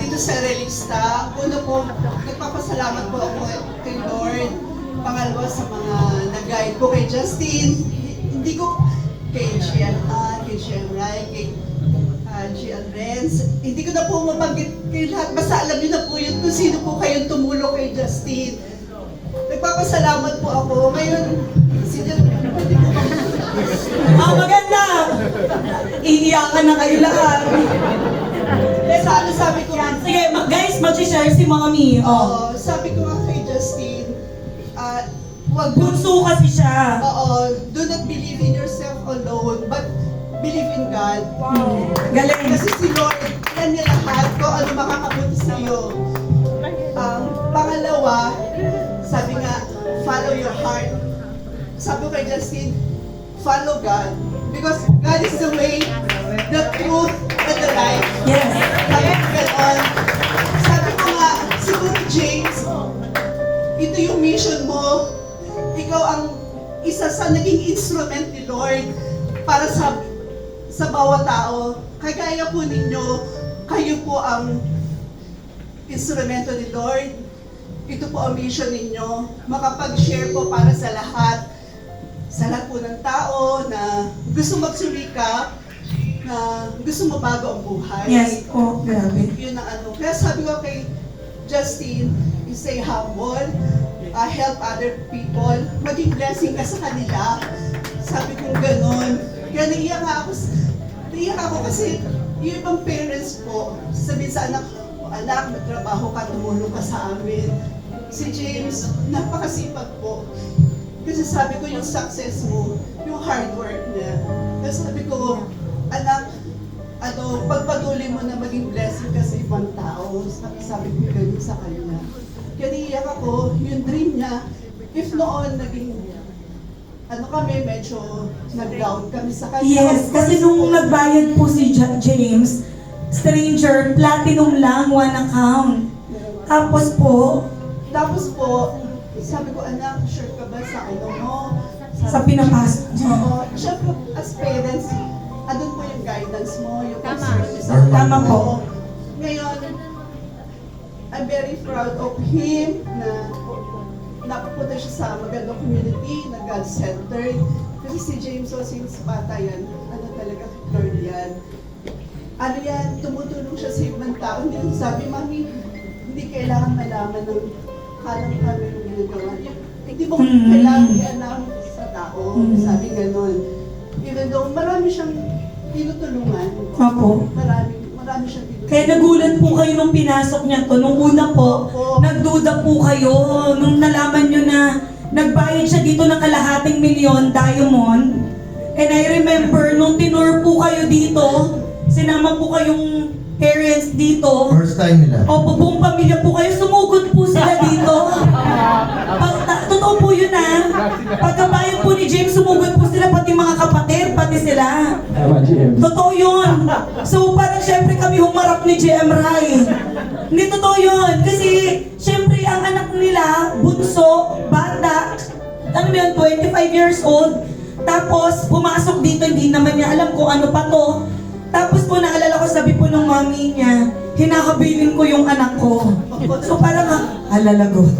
dito sa Relista. Una po, nagpapasalamat po ako kay Lord. Pangalawa sa mga nag-guide po kay Justin. Hindi ko kay Gian kay Gian Rai, kay Gian Renz. Hindi ko na po mabanggit kay lahat. Basta alam niyo na po yun kung sino po kayong tumulong kay Justin. Nagpapasalamat po ako. Ngayon, si Justin, pwede po Maganda! Iiyakan na kayo lahat. sabi ko, Sige, guys, mag-share si Mommy. sabi ko nga kay Justin, wag Bunso kasi siya. do not believe in yourself alone, but believe in God. Galing. Kasi si Lord, yan niya lahat kung ano makakabuti sa iyo. Pangalawa, sabi nga, follow your heart. Sabi ko kay Justin, follow God. Because God is the way, the truth, and the life. Yes. Sabi ko ganon. Sabi ko nga, siguro James, ito yung mission mo. Ikaw ang isa sa naging instrument ni Lord para sa bawat tao. Kagaya po ninyo, kayo po ang instrumento ni Lord. Ito po ang mission ninyo. Makapag-share po para sa lahat po ng tao na gusto magsurika, na gusto mabago ang buhay. Yes, grabe. Yun ang ano. Kaya sabi ko kay Justin, you stay humble, help other people, maging blessing ka sa kanila. Sabi ko gano'n. Kaya naiyak ako kasi yung ibang parents po, sabihin sa anak, anak, magtrabaho ka, tumulong ka sa amin. Si James, napakasipag po. Kasi sabi ko yung success mo, yung hard work niya. Kasi sabi ko, anak, pagpatuloy mo na maging blessing ka sa ibang tao. Sabi ko ganun sa kanya. Kaya naiyak ako, yung dream niya, if noon naging, medyo nag-doubt kami sa kanya. Yes, kasi nung nagbayad po si James, stranger, platinum lang, 1 account. Tapos po, sabi ko, anak, sure ka ba sa ano mo? sa pinapasok niya. Oo. Siyempre, as parents, andun po yung guidance mo, yung concern mo sa Tama anak po. mo. Ngayon, I'm very proud of him na napupunta siya sa magandang community, na God-centered. Kasi si James since bata yan, talaga, Lord yan. Tumutulong siya sa ibang tao. Hindi sabi, Mami, hindi kailangan malaman ng kalang kami yung ginagawa niya. Hindi mo kailangan i-announce sa tao. Sabi ganon. Even though marami siyang tinutulungan. Opo. Marami siyang tinutulungan. Kaya nagulat po kayo nung pinasok niya to. Nung una po, nagduda po kayo. Nung nalaman nyo na nagbayad siya dito ng kalahating milyon, diamond. And I remember, nung tinur po kayo dito, sinama po kayong parents dito. First time nila. Opo, buong pamilya po kayo. Sumugod po sila dito. Totoo po yun Pagkabayan po ni James, sumugod po sila, pati mga kapatid, pati sila. Totoo yun. So parang syempre kami humarap ni GM Rai. Hindi totoo yun. Kasi syempre ang anak nila, bunso, bata, 25 years old. Tapos pumasok dito, hindi naman niya alam kung ano pa to. Tapos po naalala ko, sabi po ng mami niya, hinahabilin ko yung anak ko. So parang, alalagot.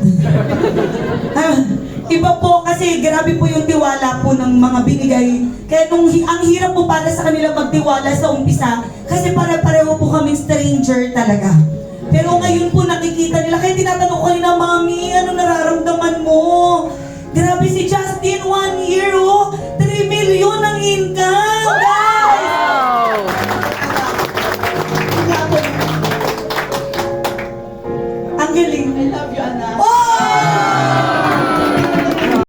Iba po kasi grabe po yung tiwala po ng mga binigay. Kaya ang hirap po para sa kanila magtiwala sa umpisa. Kasi pareho po kaming stranger talaga. Pero ngayon po nakikita nila, kaya tinatanong ko kanina, Mami, ano nararamdaman mo? Grabe si Justin, 1 year 3 million ang income! Guys! Ang galing. I love you, anak.